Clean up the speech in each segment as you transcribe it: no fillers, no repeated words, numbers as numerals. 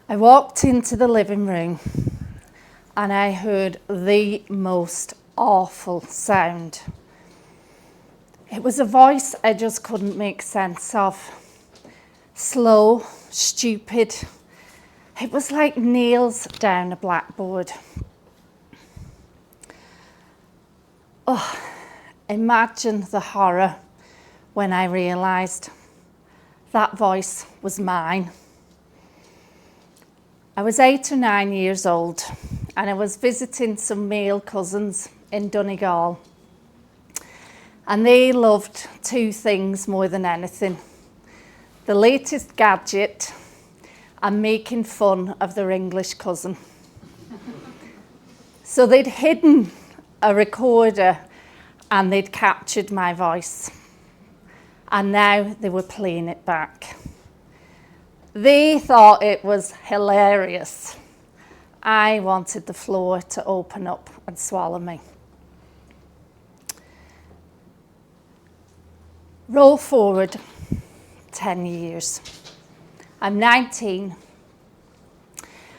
I walked into the living room and I heard the most awful sound. It was a voice I just couldn't make sense of. Slow, stupid. It was like nails down a blackboard. Oh, imagine the horror when I realised that voice was mine. I was 8 or 9 years old and I was visiting some male cousins in Donegal. And they loved two things more than anything: the latest gadget and making fun of their English cousin. So they'd hidden a recorder and they'd captured my voice. And now they were playing it back. They thought it was hilarious. I wanted the floor to open up and swallow me. Roll forward 10 years. I'm 19.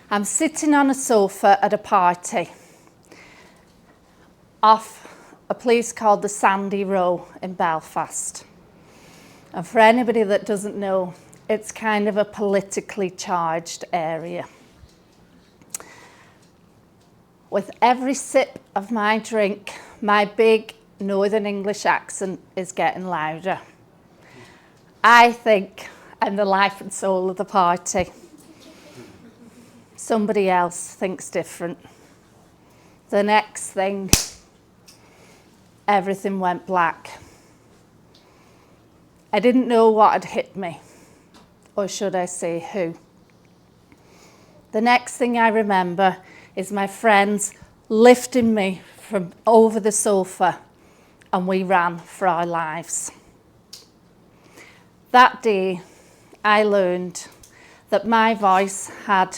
I'm sitting on a sofa at a party off a place called the Sandy Row in Belfast. And for anybody that doesn't know, it's kind of a politically charged area. With every sip of my drink, my big Northern English accent is getting louder. I think I'm the life and soul of the party. Somebody else thinks different. The next thing, everything went black. I didn't know what had hit me, or should I say who. The next thing I remember is my friends lifting me from over the sofa and we ran for our lives. That day, I learned that my voice had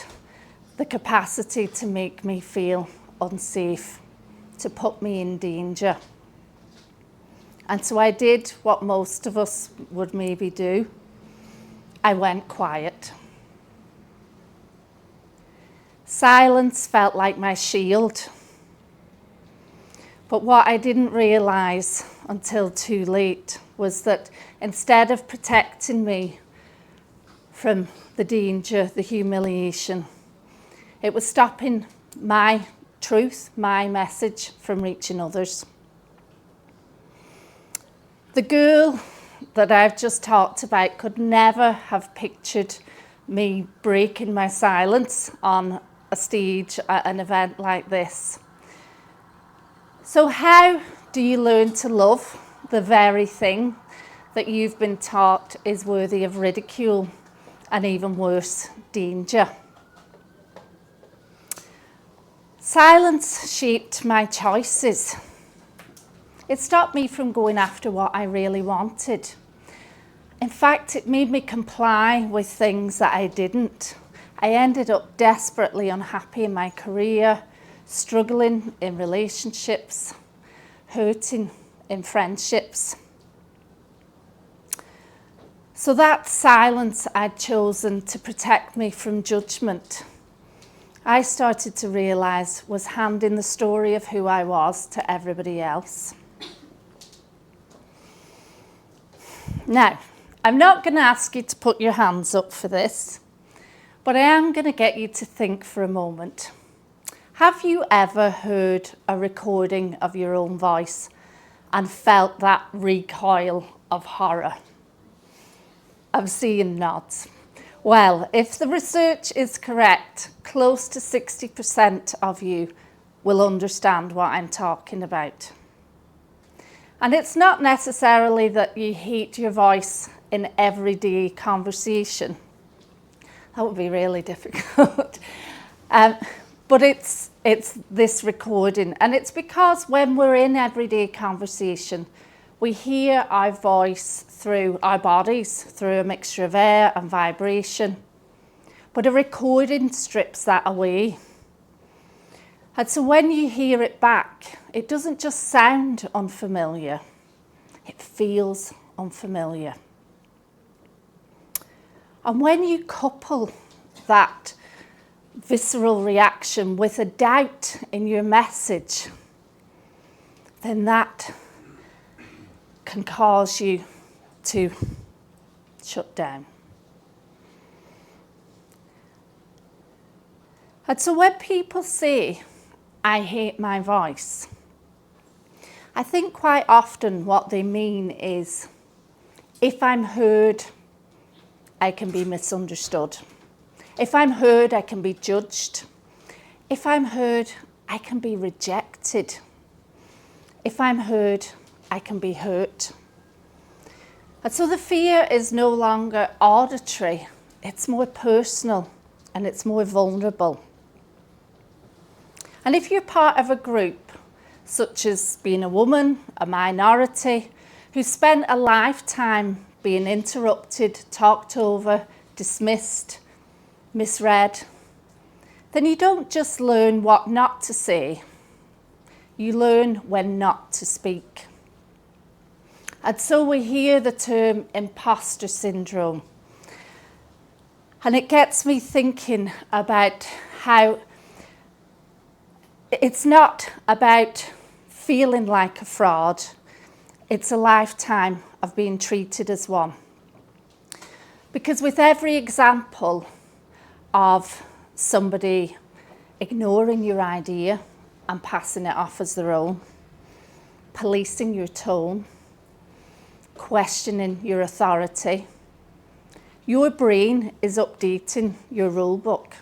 the capacity to make me feel unsafe, to put me in danger. And so I did what most of us would maybe do. I went quiet. Silence felt like my shield. But what I didn't realise until too late was that instead of protecting me from the danger, the humiliation, it was stopping my truth, my message from reaching others. The girl that I've just talked about could never have pictured me breaking my silence on a stage at an event like this. So how do you learn to love the very thing that you've been taught is worthy of ridicule and even worse, danger? Silence shaped my choices. It stopped me from going after what I really wanted. In fact, it made me comply with things that I didn't. I ended up desperately unhappy in my career, struggling in relationships, hurting in friendships. So that silence I'd chosen to protect me from judgment, I started to realise was handing the story of who I was to everybody else. Now, I'm not going to ask you to put your hands up for this, but I am going to get you to think for a moment. Have you ever heard a recording of your own voice and felt that recoil of horror? I'm seeing nods. Well, if the research is correct, close to 60% of you will understand what I'm talking about. And it's not necessarily that you hate your voice in everyday conversation. That would be really difficult. But it's this recording. And it's because when we're in everyday conversation, we hear our voice through our bodies, through a mixture of air and vibration. But a recording strips that away. And so when you hear it back, it doesn't just sound unfamiliar, it feels unfamiliar. And when you couple that visceral reaction with a doubt in your message, then that can cause you to shut down. And so when people say, I hate my voice, I think quite often what they mean is, if I'm heard, I can be misunderstood. If I'm heard, I can be judged. If I'm heard, I can be rejected. If I'm heard, I can be hurt. And so the fear is no longer auditory, it's more personal and it's more vulnerable. And if you're part of a group, such as being a woman, a minority, who spent a lifetime being interrupted, talked over, dismissed, misread, then you don't just learn what not to say, you learn when not to speak. And so we hear the term imposter syndrome. And it gets me thinking about how it's not about feeling like a fraud, it's a lifetime of being treated as one. Because with every example of somebody ignoring your idea and passing it off as their own, policing your tone, questioning your authority, your brain is updating your rule book.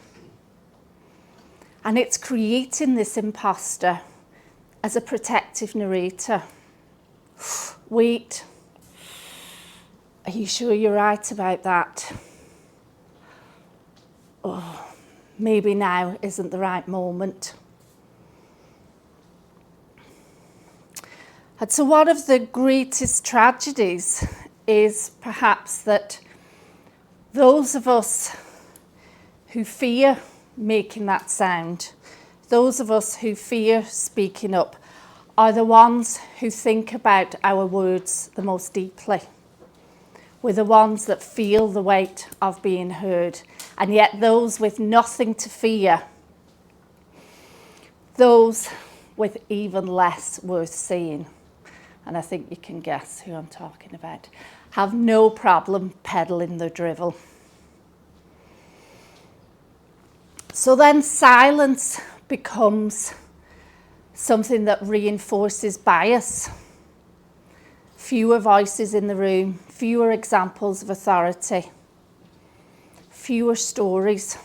And it's creating this imposter as a protective narrator. Wait, are you sure you're right about that? Oh, maybe now isn't the right moment. And so one of the greatest tragedies is perhaps that those of us who fear making that sound, those of us who fear speaking up, are the ones who think about our words the most deeply. We're the ones that feel the weight of being heard. And yet those with nothing to fear, those with even less worth saying, and I think you can guess who I'm talking about, have no problem peddling their drivel. So then silence becomes something that reinforces bias. Fewer voices in the room, fewer examples of authority, fewer stories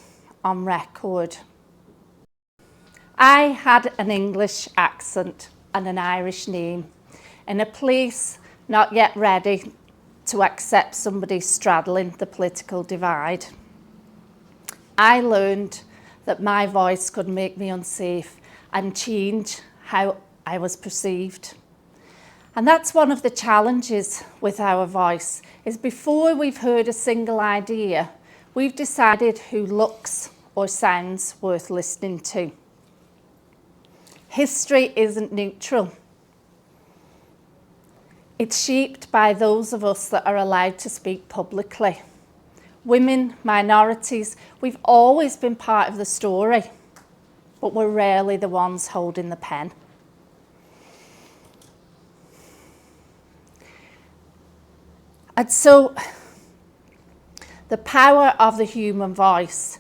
on record. I had an English accent and an Irish name in a place not yet ready to accept somebody straddling the political divide. I learned that my voice could make me unsafe and change how I was perceived. And that's one of the challenges with our voice, is before we've heard a single idea, we've decided who looks or sounds worth listening to. History isn't neutral. It's shaped by those of us that are allowed to speak publicly. Women, minorities, we've always been part of the story, but we're rarely the ones holding the pen. And so the power of the human voice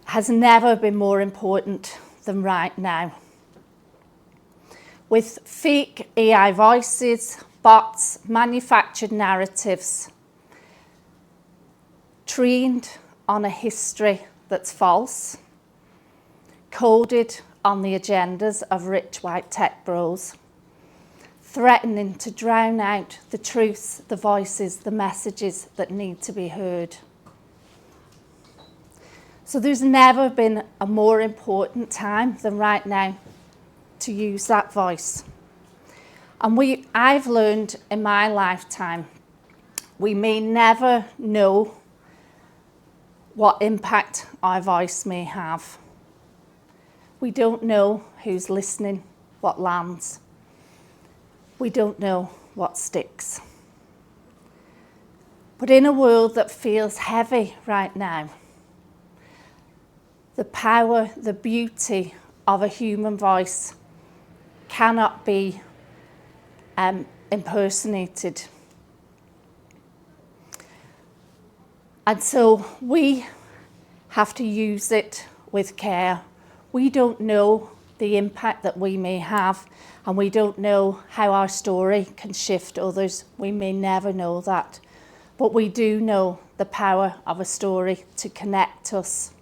has never been more important than right now. With fake AI voices, bots, manufactured narratives, trained on a history that's false, coded on the agendas of rich white tech bros, threatening to drown out the truths, the voices, the messages that need to be heard. So there's never been a more important time than right now to use that voice. And I've learned in my lifetime, we may never know what impact our voice may have. We don't know who's listening, what lands. We don't know what sticks. But in a world that feels heavy right now, The power, the beauty of a human voice cannot be impersonated. And so we have to use it with care. We don't know the impact that we may have, and we don't know how our story can shift others. We may never know that. But we do know the power of a story to connect us,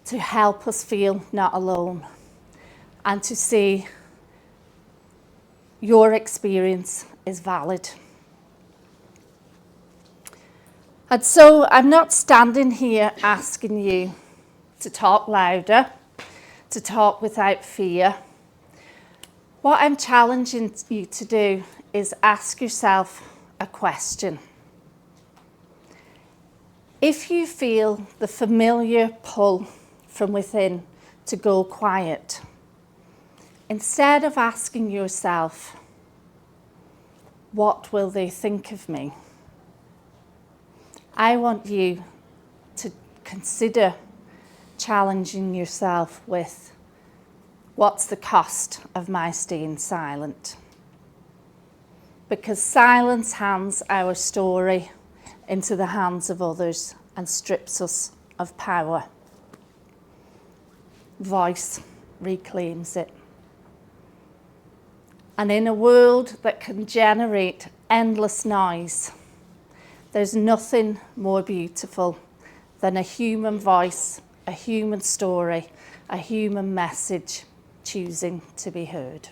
to help us feel not alone, and to say your experience is valid. And so I'm not standing here asking you to talk louder, to talk without fear. What I'm challenging you to do is ask yourself a question. If you feel the familiar pull from within to go quiet, instead of asking yourself, what will they think of me? I want you to consider challenging yourself with, what's the cost of my staying silent? Because silence hands our story into the hands of others and strips us of power. Voice reclaims it. And in a world that can generate endless noise, there's nothing more beautiful than a human voice, a human story, a human message choosing to be heard.